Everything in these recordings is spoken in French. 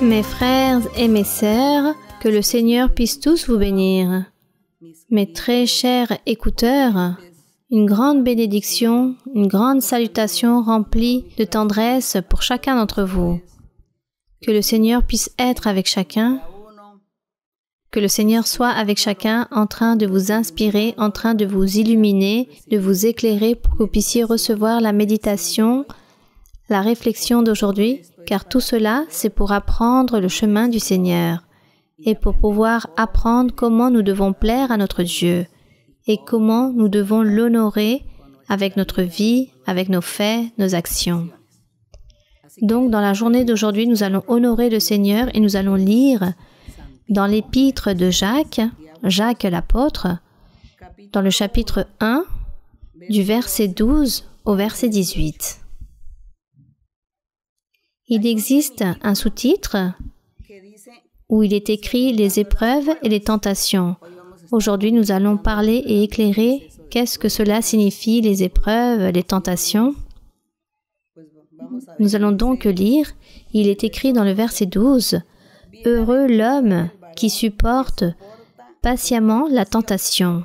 Mes frères et mes sœurs, que le Seigneur puisse tous vous bénir. Mes très chers écouteurs, une grande bénédiction, une grande salutation remplie de tendresse pour chacun d'entre vous. Que le Seigneur puisse être avec chacun, que le Seigneur soit avec chacun en train de vous inspirer, en train de vous illuminer, de vous éclairer pour que vous puissiez recevoir la méditation, la réflexion d'aujourd'hui, car tout cela, c'est pour apprendre le chemin du Seigneur et pour pouvoir apprendre comment nous devons plaire à notre Dieu et comment nous devons l'honorer avec notre vie, avec nos faits, nos actions. Donc, dans la journée d'aujourd'hui, nous allons honorer le Seigneur et nous allons lire dans l'épître de Jacques, Jacques l'apôtre, dans le chapitre 1, du verset 12 au verset 18. Il existe un sous-titre où il est écrit « Les épreuves et les tentations ». Aujourd'hui, nous allons parler et éclairer qu'est-ce que cela signifie, les épreuves, les tentations. Nous allons donc lire, il est écrit dans le verset 12, « Heureux l'homme qui supporte patiemment la tentation ».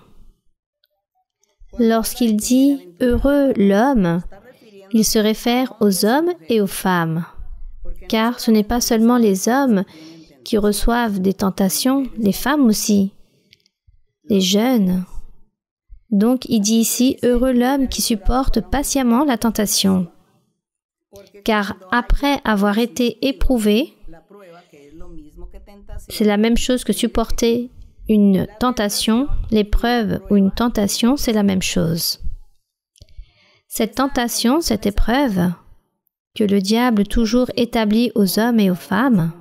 Lorsqu'il dit « heureux l'homme », il se réfère aux hommes et aux femmes, car ce n'est pas seulement les hommes qui reçoivent des tentations, les femmes aussi, les jeunes. Donc il dit ici « heureux l'homme qui supporte patiemment la tentation ». Car après avoir été éprouvé, c'est la même chose que supporter une tentation, l'épreuve ou une tentation, c'est la même chose. Cette tentation, cette épreuve, que le diable toujours établit aux hommes et aux femmes,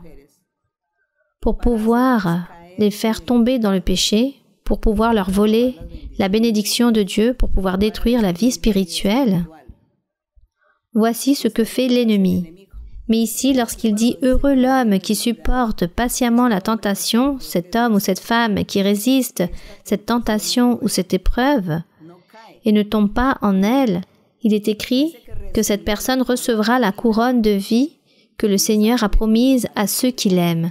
pour pouvoir les faire tomber dans le péché, pour pouvoir leur voler la bénédiction de Dieu, pour pouvoir détruire la vie spirituelle, voici ce que fait l'ennemi. Mais ici, lorsqu'il dit « heureux l'homme qui supporte patiemment la tentation », cet homme ou cette femme qui résiste cette tentation ou cette épreuve et ne tombe pas en elle, il est écrit que cette personne recevra la couronne de vie que le Seigneur a promise à ceux qui l'aiment.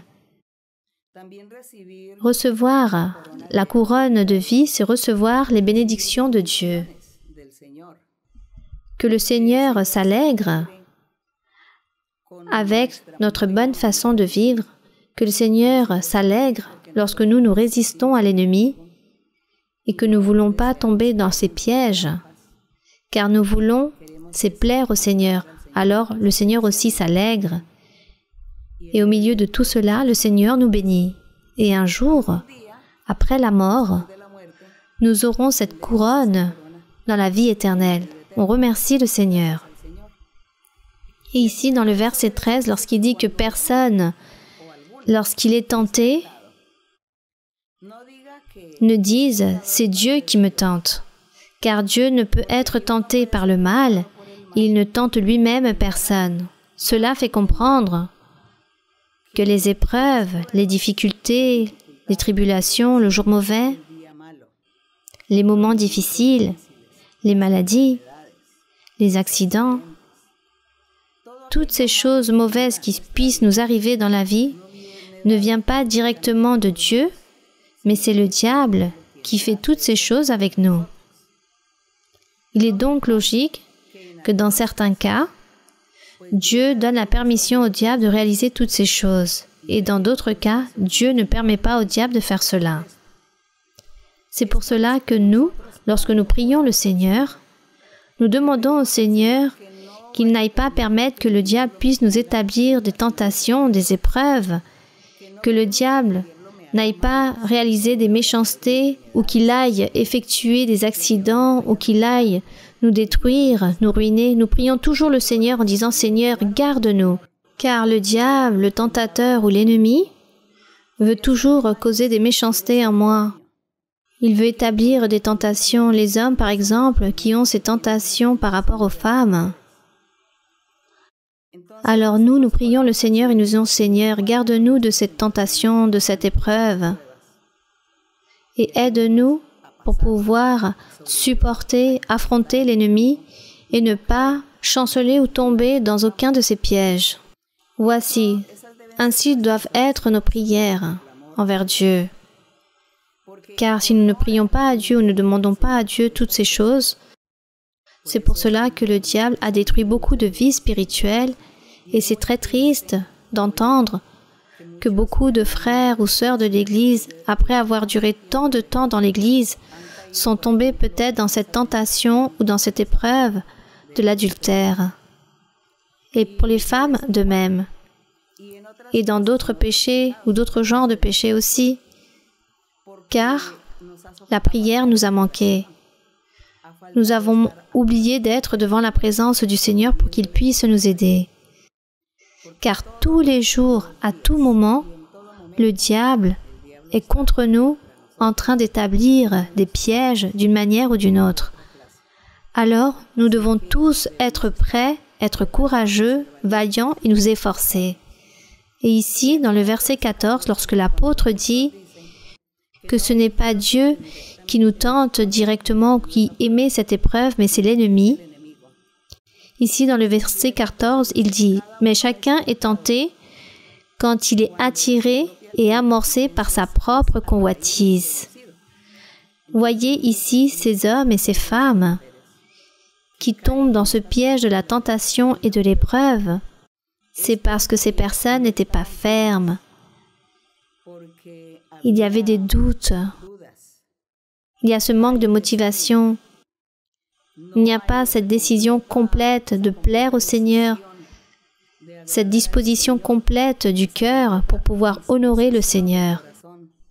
Recevoir la couronne de vie, c'est recevoir les bénédictions de Dieu. Que le Seigneur s'allègre avec notre bonne façon de vivre, que le Seigneur s'allègre lorsque nous nous résistons à l'ennemi et que nous ne voulons pas tomber dans ses pièges, car nous voulons c'est plaire au Seigneur. Alors le Seigneur aussi s'allègre et au milieu de tout cela, le Seigneur nous bénit. Et un jour, après la mort, nous aurons cette couronne dans la vie éternelle. On remercie le Seigneur. Et ici, dans le verset 13, lorsqu'il dit que personne, lorsqu'il est tenté, ne dise « c'est Dieu qui me tente », car Dieu ne peut être tenté par le mal, il ne tente lui-même personne. Cela fait comprendre que les épreuves, les difficultés, les tribulations, le jour mauvais, les moments difficiles, les maladies, les accidents, toutes ces choses mauvaises qui puissent nous arriver dans la vie ne viennent pas directement de Dieu, mais c'est le diable qui fait toutes ces choses avec nous. Il est donc logique que dans certains cas, Dieu donne la permission au diable de réaliser toutes ces choses, et dans d'autres cas, Dieu ne permet pas au diable de faire cela. C'est pour cela que nous, lorsque nous prions le Seigneur, nous demandons au Seigneur qu'il n'aille pas permettre que le diable puisse nous établir des tentations, des épreuves, que le diable n'aille pas réaliser des méchancetés ou qu'il aille effectuer des accidents ou qu'il aille nous détruire, nous ruiner. Nous prions toujours le Seigneur en disant « Seigneur, garde-nous » car le diable, le tentateur ou l'ennemi veut toujours causer des méchancetés en moi. Il veut établir des tentations. Les hommes, par exemple, qui ont ces tentations par rapport aux femmes. Alors nous prions le Seigneur et nous disons « Seigneur, garde-nous de cette tentation, de cette épreuve et aide-nous pour pouvoir supporter, affronter l'ennemi et ne pas chanceler ou tomber dans aucun de ses pièges. » Voici, Ainsi doivent être nos prières envers Dieu. Car si nous ne prions pas à Dieu ou ne demandons pas à Dieu toutes ces choses, c'est pour cela que le diable a détruit beaucoup de vies spirituelles et c'est très triste d'entendre que beaucoup de frères ou sœurs de l'Église, après avoir duré tant de temps dans l'Église, sont tombés peut-être dans cette tentation ou dans cette épreuve de l'adultère. Et pour les femmes, de même. Et dans d'autres péchés ou d'autres genres de péchés aussi. Car la prière nous a manqué. Nous avons oublié d'être devant la présence du Seigneur pour qu'il puisse nous aider. Car tous les jours, à tout moment, le diable est contre nous en train d'établir des pièges d'une manière ou d'une autre. Alors, nous devons tous être prêts, être courageux, vaillants et nous efforcer. Et ici, dans le verset 14, lorsque l'apôtre dit que ce n'est pas Dieu qui nous tente directement, qui émet cette épreuve, mais c'est l'ennemi. Ici, dans le verset 14, il dit « Mais chacun est tenté quand il est attiré et amorcé par sa propre convoitise. » Voyez ici ces hommes et ces femmes qui tombent dans ce piège de la tentation et de l'épreuve. C'est parce que ces personnes n'étaient pas fermes. Il y avait des doutes. Il y a ce manque de motivation. Il n'y a pas cette décision complète de plaire au Seigneur, cette disposition complète du cœur pour pouvoir honorer le Seigneur.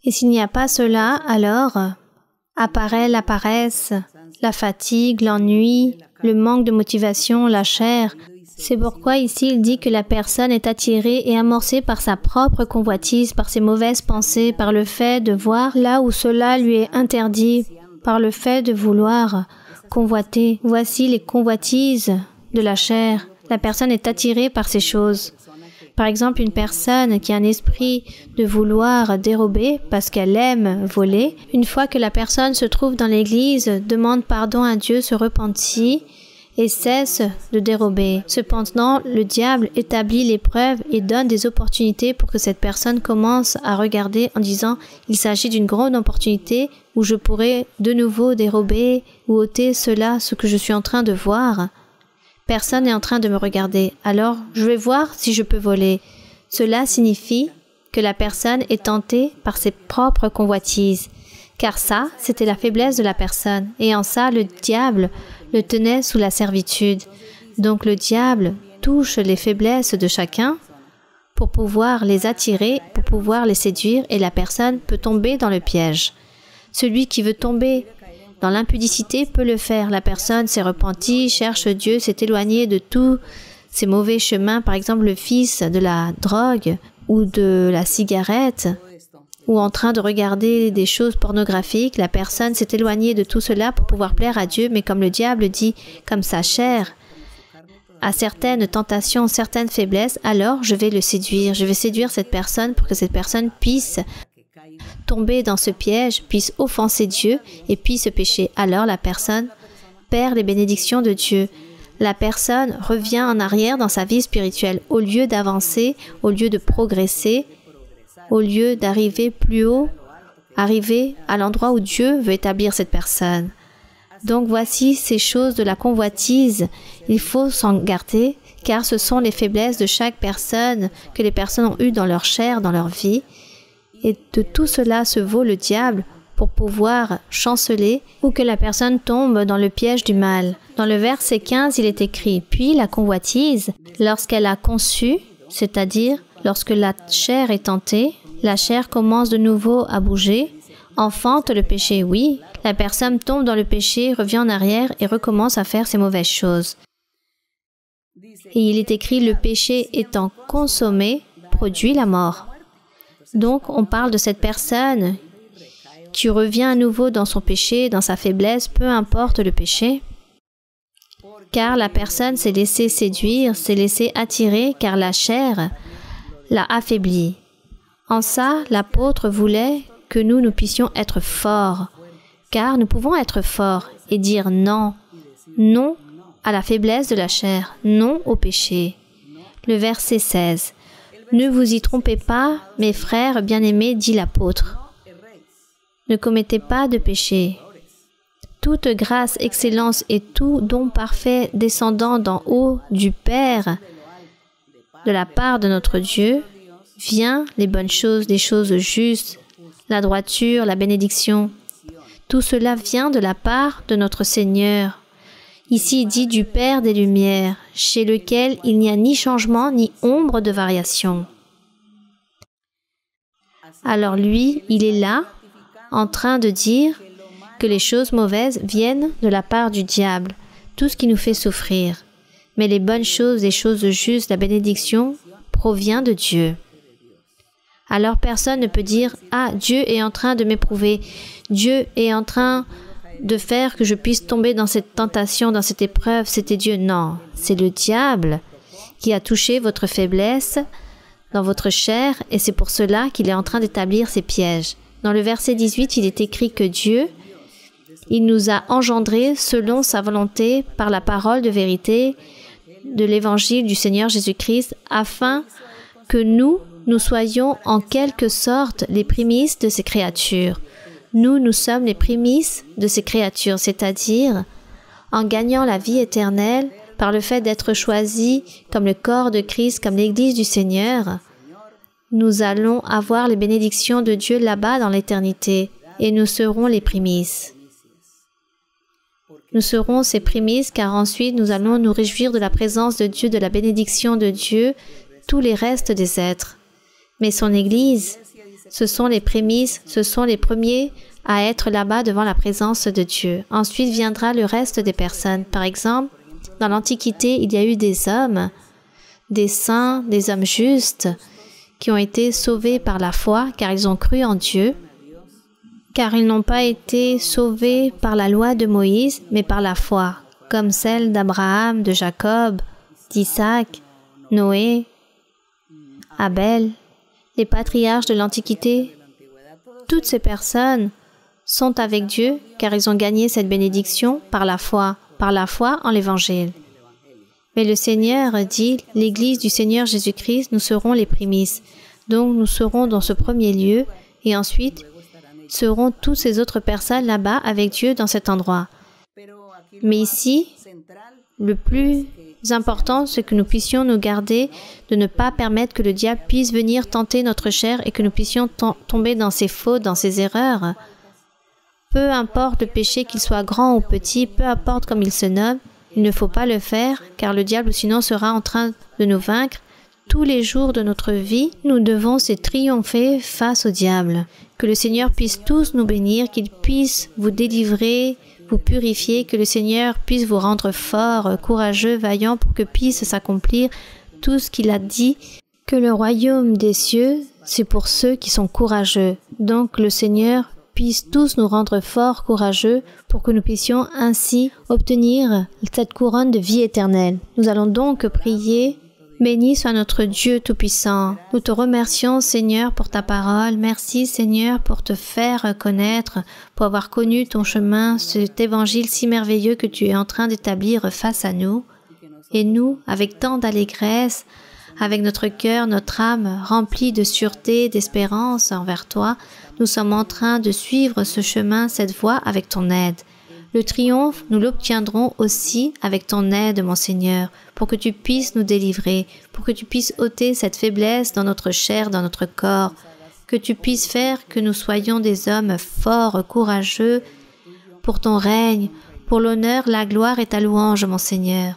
Et s'il n'y a pas cela, alors apparaît la paresse, la fatigue, l'ennui, le manque de motivation, la chair. C'est pourquoi ici il dit que la personne est attirée et amorcée par sa propre convoitise, par ses mauvaises pensées, par le fait de voir là où cela lui est interdit, par le fait de vouloir convoiter. Voici les convoitises de la chair. La personne est attirée par ces choses. Par exemple, une personne qui a un esprit de vouloir dérober parce qu'elle aime voler, une fois que la personne se trouve dans l'église, demande pardon à Dieu, se repentit et cesse de dérober. Cependant, le diable établit l'épreuve et donne des opportunités pour que cette personne commence à regarder en disant « Il s'agit d'une grande opportunité où je pourrais de nouveau dérober ou ôter cela, ce que je suis en train de voir. Personne n'est en train de me regarder, alors je vais voir si je peux voler. » Cela signifie que la personne est tentée par ses propres convoitises, car ça, c'était la faiblesse de la personne, et en ça, le diable le tenait sous la servitude. Donc le diable touche les faiblesses de chacun pour pouvoir les attirer, pour pouvoir les séduire, et la personne peut tomber dans le piège. Celui qui veut tomber dans l'impudicité peut le faire. La personne s'est repentie, cherche Dieu, s'est éloignée de tous ses mauvais chemins, par exemple le fils de la drogue ou de la cigarette, ou en train de regarder des choses pornographiques. La personne s'est éloignée de tout cela pour pouvoir plaire à Dieu, mais comme le diable dit, comme sa chair a certaines tentations, certaines faiblesses, alors je vais le séduire. Je vais séduire cette personne pour que cette personne puisse tomber dans ce piège, puisse offenser Dieu et puisse pécher. Alors la personne perd les bénédictions de Dieu. La personne revient en arrière dans sa vie spirituelle. Au lieu d'avancer, au lieu de progresser, au lieu d'arriver plus haut, arriver à l'endroit où Dieu veut établir cette personne. Donc voici ces choses de la convoitise. Il faut s'en garder, car ce sont les faiblesses de chaque personne que les personnes ont eues dans leur chair, dans leur vie. Et de tout cela se vaut le diable pour pouvoir chanceler ou que la personne tombe dans le piège du mal. Dans le verset 15, il est écrit « Puis la convoitise, lorsqu'elle a conçu, c'est-à-dire lorsque la chair est tentée, la chair commence de nouveau à bouger, enfante le péché, oui, la personne tombe dans le péché, revient en arrière et recommence à faire ses mauvaises choses. Et il est écrit « Le péché étant consommé, produit la mort ». Donc, on parle de cette personne qui revient à nouveau dans son péché, dans sa faiblesse, peu importe le péché, car la personne s'est laissée séduire, s'est laissée attirer, car la chair l'a affaiblie. En ça, l'apôtre voulait que nous puissions être forts, car nous pouvons être forts et dire non, non à la faiblesse de la chair, non au péché. Le verset 16. Ne vous y trompez pas, mes frères bien-aimés, dit l'apôtre. Ne commettez pas de péché. Toute grâce, excellence et tout don parfait descendant d'en haut du Père, de la part de notre Dieu, vient les bonnes choses, les choses justes, la droiture, la bénédiction. Tout cela vient de la part de notre Seigneur. Ici dit du Père des Lumières, chez lequel il n'y a ni changement ni ombre de variation. Alors lui, il est là, en train de dire que les choses mauvaises viennent de la part du diable, tout ce qui nous fait souffrir. Mais les bonnes choses, les choses justes, la bénédiction provient de Dieu. Alors personne ne peut dire « Ah, Dieu est en train de m'éprouver, Dieu est en train de faire que je puisse tomber dans cette tentation, dans cette épreuve, c'était Dieu. » Non, c'est le diable qui a touché votre faiblesse dans votre chair et c'est pour cela qu'il est en train d'établir ses pièges. Dans le verset 18, il est écrit que Dieu, il nous a engendrés selon sa volonté par la parole de vérité de l'évangile du Seigneur Jésus-Christ afin que nous soyons en quelque sorte les prémices de ces créatures. Nous sommes les prémices de ces créatures, c'est-à-dire en gagnant la vie éternelle par le fait d'être choisis comme le corps de Christ, comme l'Église du Seigneur, nous allons avoir les bénédictions de Dieu là-bas dans l'éternité et nous serons les prémices. Nous serons ces prémices car ensuite nous allons nous réjouir de la présence de Dieu, de la bénédiction de Dieu, tous les restes des êtres. Mais son Église, ce sont les prémices, ce sont les premiers à être là-bas devant la présence de Dieu. Ensuite viendra le reste des personnes. Par exemple, dans l'Antiquité, il y a eu des hommes, des saints, des hommes justes, qui ont été sauvés par la foi car ils ont cru en Dieu, car ils n'ont pas été sauvés par la loi de Moïse, mais par la foi, comme celle d'Abraham, de Jacob, d'Isaac, Noé, Abel, les patriarches de l'Antiquité. Toutes ces personnes sont avec Dieu car ils ont gagné cette bénédiction par la foi en l'Évangile. Mais le Seigneur dit, l'Église du Seigneur Jésus-Christ, nous serons les prémices. Donc nous serons dans ce premier lieu et ensuite seront toutes ces autres personnes là-bas avec Dieu dans cet endroit. Mais ici, le plus important, c'est que nous puissions nous garder de ne pas permettre que le diable puisse venir tenter notre chair et que nous puissions tomber dans ses fautes, dans ses erreurs. Peu importe le péché, qu'il soit grand ou petit, peu importe comme il se nomme, il ne faut pas le faire car le diable sinon sera en train de nous vaincre. Tous les jours de notre vie, nous devons triompher face au diable. Que le Seigneur puisse tous nous bénir, qu'il puisse vous délivrer, vous purifier, que le Seigneur puisse vous rendre fort, courageux, vaillant pour que puisse s'accomplir tout ce qu'il a dit, que le royaume des cieux, c'est pour ceux qui sont courageux. Donc le Seigneur puisse tous nous rendre forts, courageux, pour que nous puissions ainsi obtenir cette couronne de vie éternelle. Nous allons donc prier. Béni soit notre Dieu Tout-Puissant. Nous te remercions, Seigneur, pour ta parole. Merci, Seigneur, pour te faire connaître, pour avoir connu ton chemin, cet évangile si merveilleux que tu es en train d'établir face à nous. Et nous, avec tant d'allégresse, avec notre cœur, notre âme remplie de sûreté, d'espérance envers toi, nous sommes en train de suivre ce chemin, cette voie avec ton aide. Le triomphe, nous l'obtiendrons aussi avec ton aide, mon Seigneur, pour que tu puisses nous délivrer, pour que tu puisses ôter cette faiblesse dans notre chair, dans notre corps, que tu puisses faire que nous soyons des hommes forts, courageux, pour ton règne, pour l'honneur, la gloire et ta louange, mon Seigneur.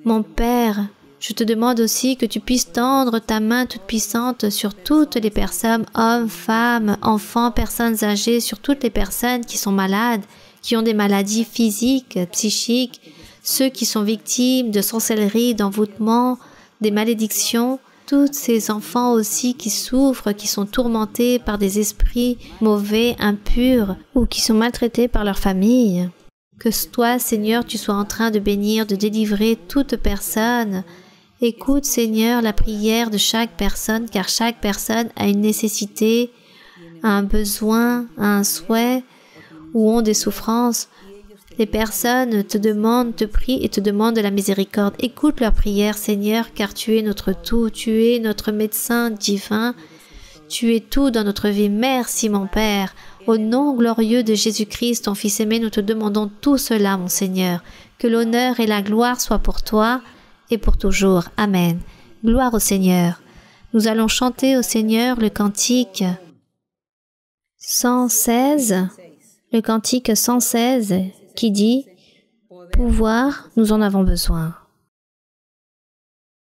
Mon Père, je te demande aussi que tu puisses tendre ta main toute puissante sur toutes les personnes, hommes, femmes, enfants, personnes âgées, sur toutes les personnes qui sont malades, qui ont des maladies physiques, psychiques, ceux qui sont victimes de sorcellerie, d'envoûtement, des malédictions, tous ces enfants aussi qui souffrent, qui sont tourmentés par des esprits mauvais, impurs, ou qui sont maltraités par leur famille. Que toi, Seigneur, tu sois en train de bénir, de délivrer toute personne. Écoute, Seigneur, la prière de chaque personne, car chaque personne a une nécessité, a un besoin, a un souhait, ou ont des souffrances. Les personnes te demandent, te prient et te demandent de la miséricorde. Écoute leurs prières, Seigneur, car tu es notre tout, tu es notre médecin divin, tu es tout dans notre vie. Merci, mon Père. Au nom glorieux de Jésus-Christ, ton Fils aimé, nous te demandons tout cela, mon Seigneur. Que l'honneur et la gloire soient pour toi et pour toujours. Amen. Gloire au Seigneur. Nous allons chanter au Seigneur le cantique 116, le cantique 116 qui dit « Pouvoir, nous en avons besoin ».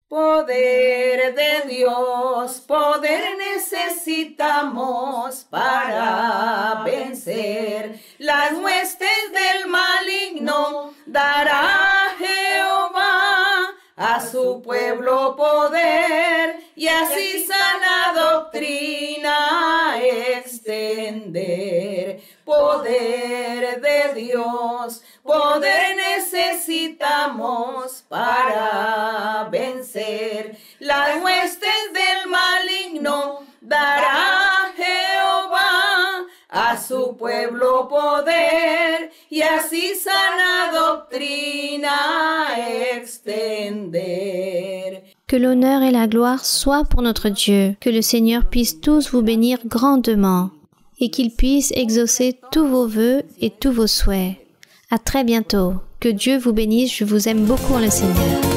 Poder de Dios, poder necesitamos para vencer las huestes del maligno. Dará Jehová a su pueblo poder y así sana doctrina extender. Poder de Dios, poder necesitamos para vencer las huestes del maligno. Dará Jehová a su pueblo poder y así sana doctrina extender. Que l'honneur et la gloire soient pour notre Dieu, que le Seigneur puisse tous vous bénir grandement et qu'il puisse exaucer tous vos vœux et tous vos souhaits. À très bientôt. Que Dieu vous bénisse, je vous aime beaucoup en le Seigneur.